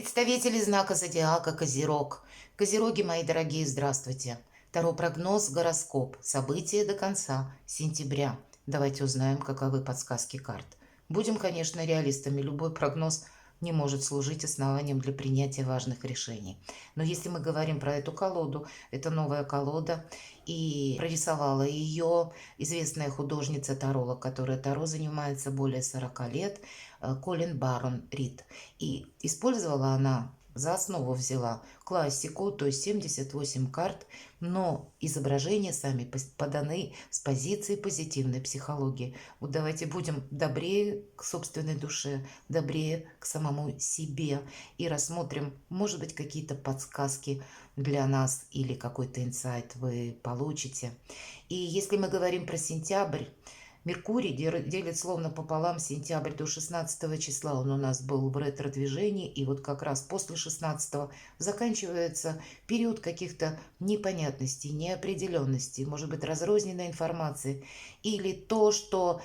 Представители знака зодиака Козерог. Козероги, мои дорогие, здравствуйте. Таро прогноз, гороскоп. События до конца сентября. Давайте узнаем, каковы подсказки карт. Будем, конечно, реалистами. Любой прогноз не может служить основанием для принятия важных решений. Но если мы говорим про эту колоду, это новая колода, и прорисовала ее известная художница-таролог, которая таро занимается более 40 лет, Колин Барон Рид. И использовала она, за основу взяла классику, то есть 78 карт, но изображения сами поданы с позиции позитивной психологии. Вот давайте будем добрее к собственной душе, добрее к самому себе и рассмотрим, может быть, какие-то подсказки для нас или какой-то инсайт вы получите. И если мы говорим про сентябрь, Меркурий делит словно пополам сентябрь до 16 числа. Он у нас был в ретро-движении, и вот как раз после 16 заканчивается период каких-то непонятностей, неопределенностей, может быть, разрозненной информации, или то, что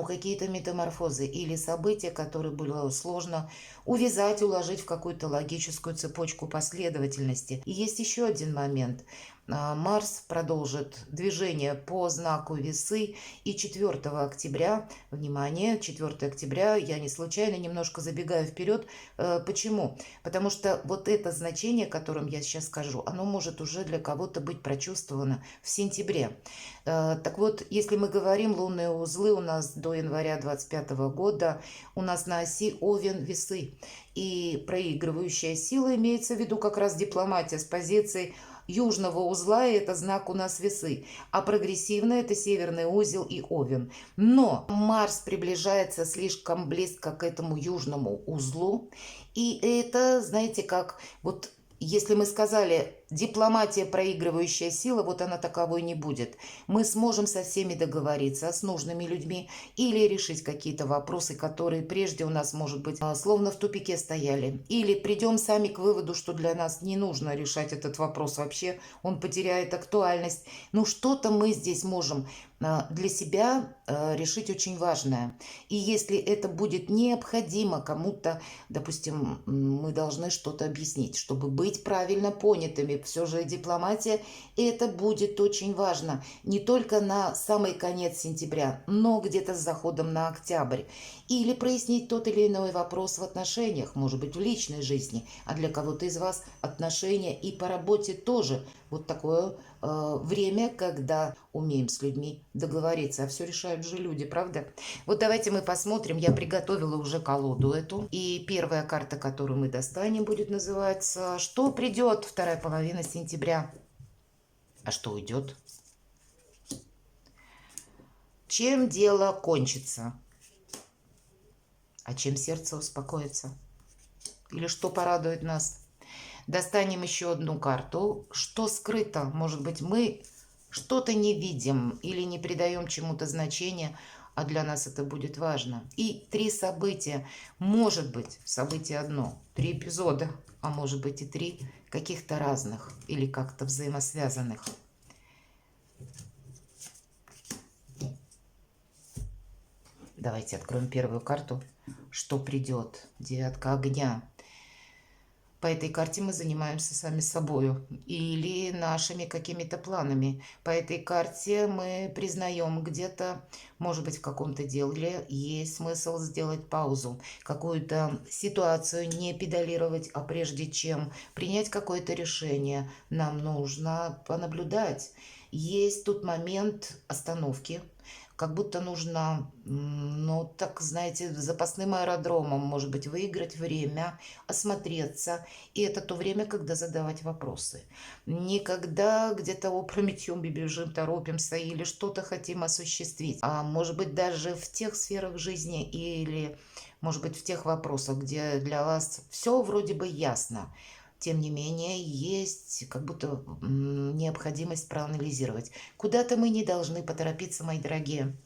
какие-то метаморфозы или события, которые было сложно увязать, уложить в какую-то логическую цепочку последовательности. И есть еще один момент. Марс продолжит движение по знаку Весы, и 4 октября, внимание, 4 октября, я не случайно немножко забегаю вперед. Почему? Потому что вот это значение, о котором я сейчас скажу, оно может уже для кого-то быть прочувствовано в сентябре. Так вот, если мы говорим лунные узлы у нас до января 2025 года, у нас на оси Овен-Весы. И проигрывающая сила имеется в виду как раз дипломатия с позиции южного узла, и это знак у нас Весы, а прогрессивный это северный узел и Овен. Но Марс приближается слишком близко к этому южному узлу, и это, знаете, как вот если мы сказали дипломатия проигрывающая сила, вот она таковой не будет. Мы сможем со всеми договориться, с нужными людьми, или решить какие-то вопросы, которые прежде у нас, может быть, словно в тупике стояли. Или придем сами к выводу, что для нас не нужно решать этот вопрос вообще, он потеряет актуальность. Ну, что-то мы здесь можем для себя решить очень важное. И если это будет необходимо кому-то, допустим, мы должны что-то объяснить, чтобы быть правильно понятыми, все же дипломатия, это будет очень важно. Не только на самый конец сентября, но где-то с заходом на октябрь. Или прояснить тот или иной вопрос в отношениях, может быть, в личной жизни, а для кого-то из вас отношения и по работе тоже. Вот такое время, когда умеем с людьми договориться, а все решают же люди, правда? Вот давайте мы посмотрим, я приготовила уже колоду эту, и первая карта, которую мы достанем, будет называться «Что придет?» Вторая половина сентября. А что уйдет? Чем дело кончится? А чем сердце успокоится? Или что порадует нас? Достанем еще одну карту. Что скрыто? Может быть, мы что-то не видим или не придаем чему-то значения, а для нас это будет важно. И 3 события. Может быть, событие одно, 3 эпизода, а может быть и 3 каких-то разных или как-то взаимосвязанных. Давайте откроем первую карту. Что придет? 9 огня. По этой карте мы занимаемся сами собой или нашими какими-то планами. По этой карте мы признаем где-то, может быть, в каком-то деле есть смысл сделать паузу, какую-то ситуацию не педалировать, а прежде чем принять какое-то решение, нам нужно понаблюдать. Есть тут момент остановки, как будто нужно, ну, так, знаете, запасным аэродромом, может быть, выиграть время, осмотреться. И это то время, когда задавать вопросы. Никогда где-то опрометью бежим, торопимся или что-то хотим осуществить. А может быть, даже в тех сферах жизни или, может быть, в тех вопросах, где для вас все вроде бы ясно. Тем не менее, есть как будто необходимость проанализировать. Куда-то мы не должны поторопиться, мои дорогие.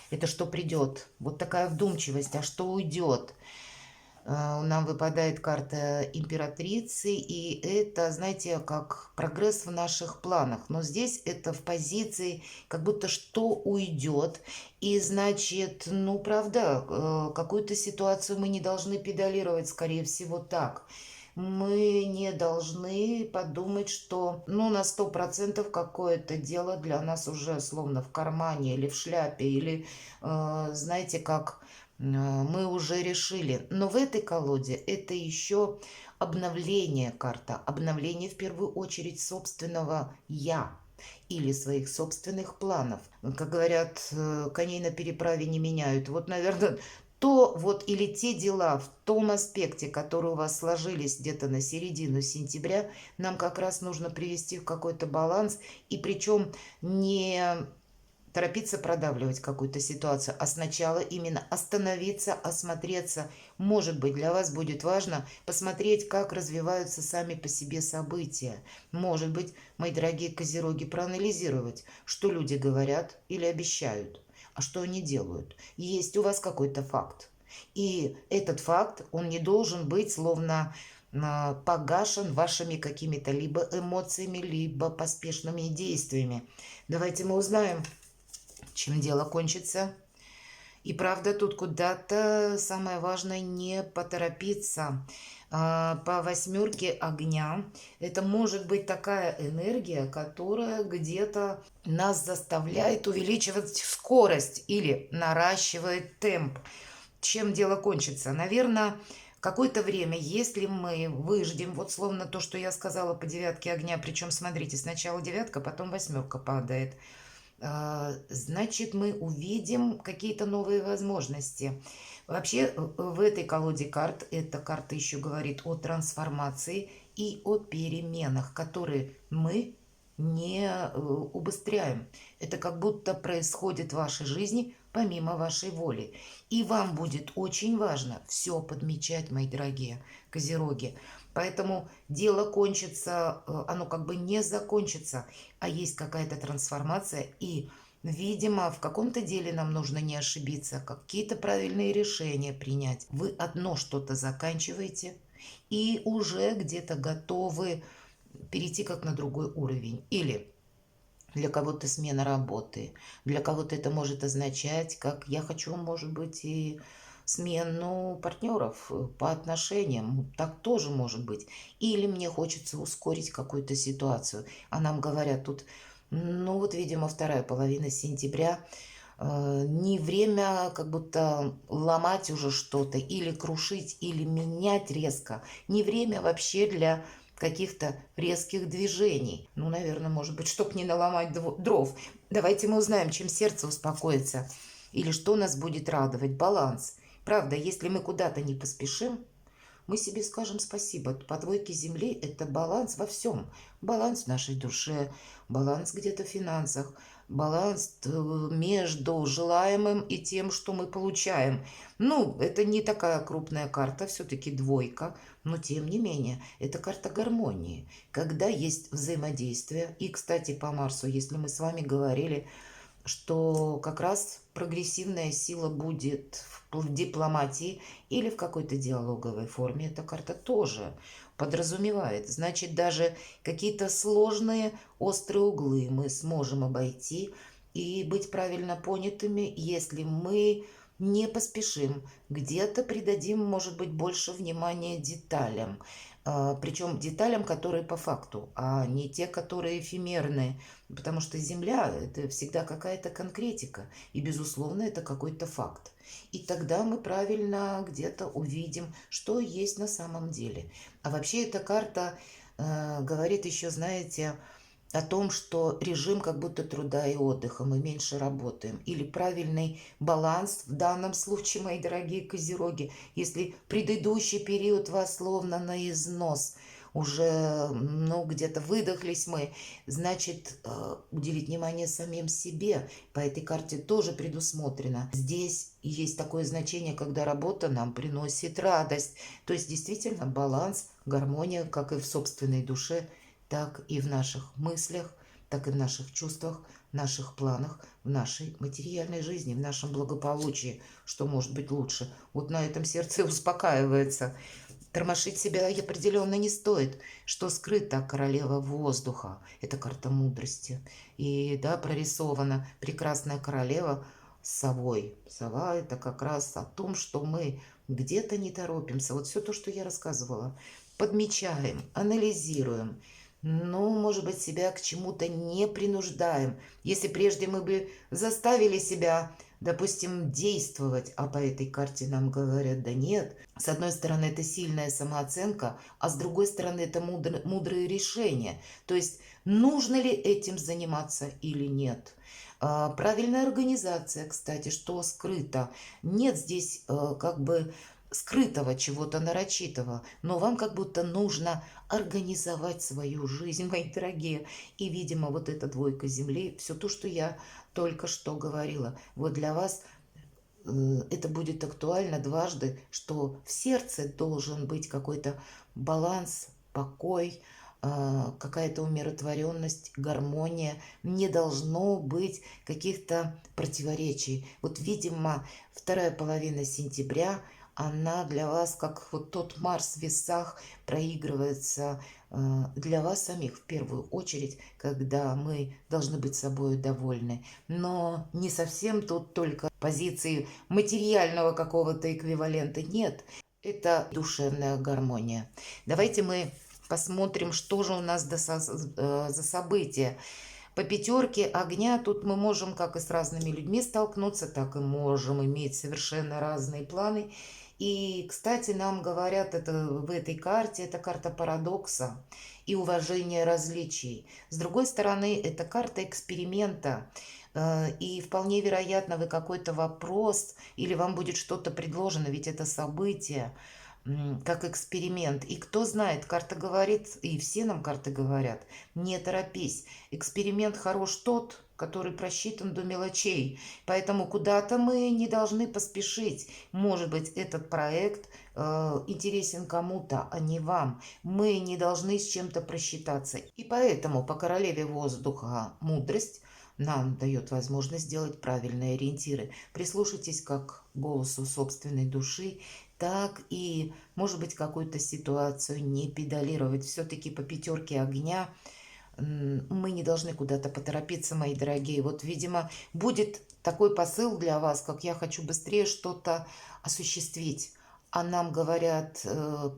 Это что придет? Вот такая вдумчивость. А что уйдет? Нам выпадает карта императрицы, и это, знаете, как прогресс в наших планах. Но здесь это в позиции, как будто что уйдет. И значит, ну, правда, какую-то ситуацию мы не должны педалировать, скорее всего, так. Мы не должны подумать, что, ну, на 100% какое-то дело для нас уже словно в кармане или в шляпе, или, знаете, как мы уже решили. Но в этой колоде это еще обновление карта. Обновление в первую очередь собственного «я» или своих собственных планов. Как говорят, коней на переправе не меняют. Вот, наверное, то вот или те дела в том аспекте, которые у вас сложились где-то на середину сентября, нам как раз нужно привести в какой-то баланс, и причем не торопиться продавливать какую-то ситуацию, а сначала именно остановиться, осмотреться. Может быть, для вас будет важно посмотреть, как развиваются сами по себе события. Может быть, мои дорогие козероги, проанализировать, что люди говорят или обещают, а что они делают. Есть у вас какой-то факт. И этот факт, он не должен быть словно погашен вашими какими-то либо эмоциями, либо поспешными действиями. Давайте мы узнаем, чем дело кончится. И правда, тут куда-то самое важное не поторопиться. По восьмерке огня это может быть такая энергия, которая где-то нас заставляет увеличивать скорость или наращивает темп. Чем дело кончится? Наверное, какое-то время, если мы выждем, вот словно то, что я сказала по девятке огня, причем, смотрите, сначала девятка, потом восьмерка падает, значит, мы увидим какие-то новые возможности. Вообще, в этой колоде карт, эта карта еще говорит о трансформации и о переменах, которые мы не убыстряем. Это как будто происходит в вашей жизни помимо вашей воли. И вам будет очень важно все подмечать, мои дорогие козероги. Поэтому дело кончится, оно как бы не закончится, а есть какая-то трансформация. И, видимо, в каком-то деле нам нужно не ошибиться, какие-то правильные решения принять. Вы одно что-то заканчиваете и уже где-то готовы перейти как на другой уровень. Или для кого-то смена работы, для кого-то это может означать, как я хочу, может быть, и смену партнеров по отношениям. Так тоже может быть. Или мне хочется ускорить какую-то ситуацию. А нам говорят тут, ну вот, видимо, вторая половина сентября, не время как будто ломать уже что-то, или крушить, или менять резко. Не время вообще для каких-то резких движений. Ну, наверное, может быть, чтоб не наломать дров. Давайте мы узнаем, чем сердце успокоится. Или что нас будет радовать. Баланс. Правда, если мы куда-то не поспешим, мы себе скажем спасибо. По двойке земли это баланс во всем. Баланс в нашей душе, баланс где-то в финансах, баланс между желаемым и тем, что мы получаем. Ну, это не такая крупная карта, все-таки двойка, но тем не менее, это карта гармонии, когда есть взаимодействие. И, кстати, по Марсу, если мы с вами говорили, что как раз прогрессивная сила будет в дипломатии или в какой-то диалоговой форме. Эта карта тоже подразумевает. Значит, даже какие-то сложные острые углы мы сможем обойти и быть правильно понятыми, если мы не поспешим, где-то придадим, может быть, больше внимания деталям. Причем деталям, которые по факту, а не те, которые эфемерные. Потому что Земля– это всегда какая-то конкретика. И, безусловно, это какой-то факт. И тогда мы правильно где-то увидим, что есть на самом деле. А вообще эта карта говорит еще, знаете, о том, что режим как будто труда и отдыха, мы меньше работаем. Или правильный баланс в данном случае, мои дорогие козероги, если предыдущий период вас словно на износ, уже, ну, где-то выдохлись мы, значит, уделить внимание самим себе. По этой карте тоже предусмотрено. Здесь есть такое значение, когда работа нам приносит радость. То есть, действительно, баланс, гармония, как и в собственной душе, так и в наших мыслях, так и в наших чувствах, наших планах, в нашей материальной жизни, в нашем благополучии. Что может быть лучше? Вот на этом сердце успокаивается. Тормошить себя определенно не стоит. Что скрыто, королева воздуха. Это карта мудрости. И да, прорисована прекрасная королева с совой. Сова — это как раз о том, что мы где-то не торопимся. Вот все то, что я рассказывала. Подмечаем, анализируем. Но, может быть, себя к чему-то не принуждаем. Если прежде мы бы заставили себя, допустим, действовать, а по этой карте нам говорят, да нет. С одной стороны, это сильная самооценка, а с другой стороны, это мудрые решения. То есть, нужно ли этим заниматься или нет. Правильная организация, кстати, что скрыто. Нет здесь как бы скрытого чего-то нарочитого, но вам как будто нужно организовать свою жизнь, мои дорогие. И, видимо, вот эта двойка земли, все то, что я только что говорила, вот для вас это будет актуально дважды, что в сердце должен быть какой-то баланс, покой, какая-то умиротворенность, гармония. Не должно быть каких-то противоречий. Вот, видимо, вторая половина сентября, она для вас, как вот тот Марс в весах, проигрывается для вас самих в первую очередь, когда мы должны быть собой довольны. Но не совсем тут только позиции материального какого-то эквивалента. Нет, это душевная гармония. Давайте мы посмотрим, что же у нас за события. По пятерке огня тут мы можем как и с разными людьми столкнуться, так и можем иметь совершенно разные планы. И, кстати, нам говорят, это в этой карте, это карта парадокса и уважения различий. С другой стороны, это карта эксперимента. И вполне вероятно, вы какой-то вопрос или вам будет что-то предложено, ведь это событие, как эксперимент. И кто знает, карта говорит, и все нам карты говорят, не торопись. Эксперимент хорош тот, который просчитан до мелочей. Поэтому куда-то мы не должны поспешить. Может быть, этот проект интересен кому-то, а не вам. Мы не должны с чем-то просчитаться. И поэтому по королеве воздуха мудрость нам дает возможность сделать правильные ориентиры. Прислушайтесь как к голосу собственной души, так и, может быть, какую-то ситуацию не педалировать. Все-таки по пятерке огня мы не должны куда-то поторопиться, мои дорогие. Вот, видимо, будет такой посыл для вас, как я хочу быстрее что-то осуществить. А нам говорят,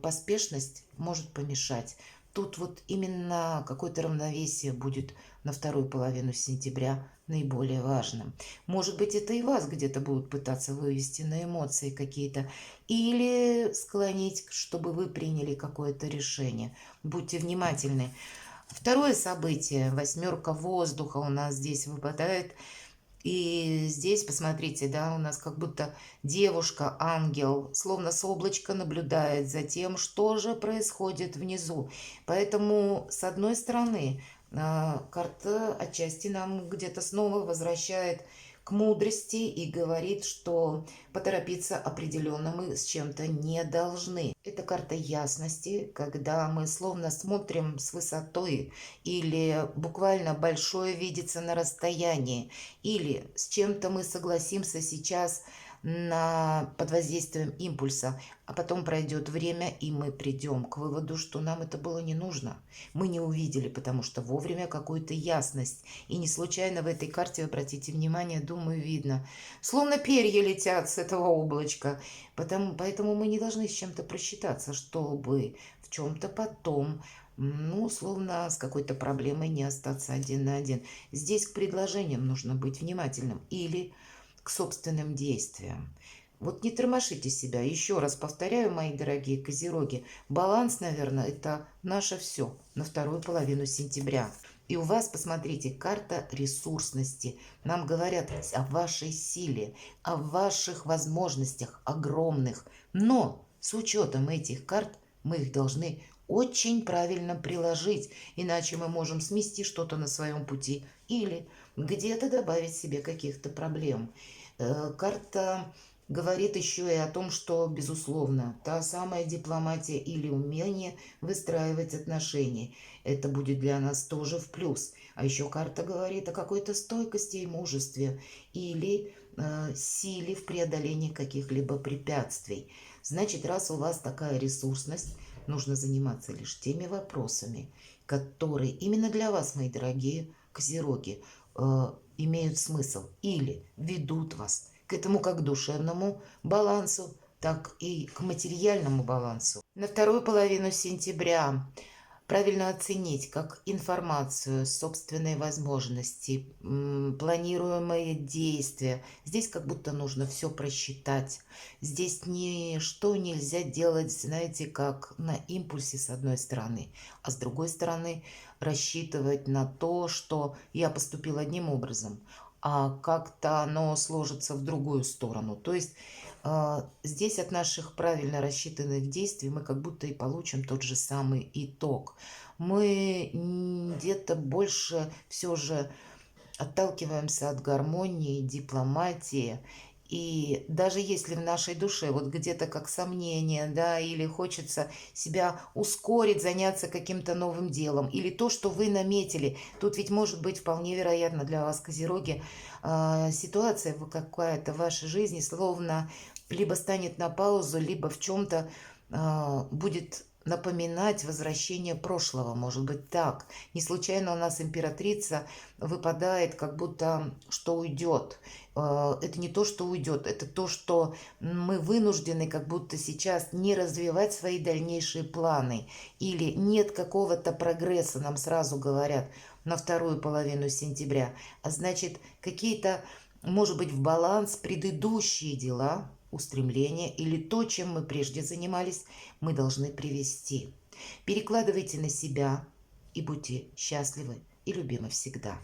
поспешность может помешать. Тут вот именно какое-то равновесие будет на вторую половину сентября наиболее важным. Может быть, это и вас где-то будут пытаться вывести на эмоции какие-то или склонить, чтобы вы приняли какое-то решение. Будьте внимательны. Второе событие, восьмерка воздуха у нас здесь выпадает. И здесь, посмотрите, да, у нас как будто девушка, ангел, словно с облачка наблюдает за тем, что же происходит внизу. Поэтому, с одной стороны, карта отчасти нам где-то снова возвращает к мудрости и говорит, что поторопиться определенно мы с чем-то не должны. Это карта ясности, когда мы словно смотрим с высотой или буквально большое видится на расстоянии, или с чем-то мы согласимся сейчас под воздействием импульса, а потом пройдет время, и мы придем к выводу, что нам это было не нужно. Мы не увидели, потому что вовремя какую-то ясность. И не случайно в этой карте, обратите внимание, думаю, видно, словно перья летят с этого облачка. Поэтому мы не должны с чем-то просчитаться, чтобы в чем-то потом, ну, словно с какой-то проблемой не остаться один на один. Здесь к предложениям нужно быть внимательным или к собственным действиям. Вот не тормошите себя. Еще раз повторяю, мои дорогие козероги, баланс, наверное, это наше все на вторую половину сентября. И у вас, посмотрите, карта ресурсности. Нам говорят о вашей силе, о ваших возможностях огромных. Но с учетом этих карт мы их должны очень правильно приложить, иначе мы можем смести что-то на своем пути или где-то добавить себе каких-то проблем. Карта Говорит еще и о том, что, безусловно, та самая дипломатия или умение выстраивать отношения, это будет для нас тоже в плюс. А еще карта говорит о какой-то стойкости и мужестве или силе в преодолении каких-либо препятствий. Значит, раз у вас такая ресурсность, нужно заниматься лишь теми вопросами, которые именно для вас, мои дорогие козероги, имеют смысл или ведут вас к этому как душевному балансу, так и к материальному балансу. На вторую половину сентября правильно оценить как информацию, собственные возможности, планируемые действия. Здесь как будто нужно все просчитать. Здесь ничто нельзя делать, знаете, как на импульсе с одной стороны, а с другой стороны рассчитывать на то, что я поступил одним образом, а как-то оно сложится в другую сторону. То есть здесь от наших правильно рассчитанных действий мы как будто и получим тот же самый итог. Мы где-то больше все же отталкиваемся от гармонии, дипломатии. И даже если в нашей душе вот где-то как сомнение, да, или хочется себя ускорить, заняться каким-то новым делом, или то, что вы наметили, тут ведь может быть вполне вероятно для вас, козероги, ситуация какая-то в вашей жизни словно либо станет на паузу, либо в чем-то будет напоминать возвращение прошлого, может быть так. Не случайно у нас императрица выпадает, как будто что уйдет. Это не то, что уйдет, это то, что мы вынуждены как будто сейчас не развивать свои дальнейшие планы. Или нет какого-то прогресса, нам сразу говорят, на вторую половину сентября. А значит, какие-то, может быть, в баланс предыдущие дела, устремления или то, чем мы прежде занимались, мы должны привести. Перекладывайте на себя и будьте счастливы и любимы всегда.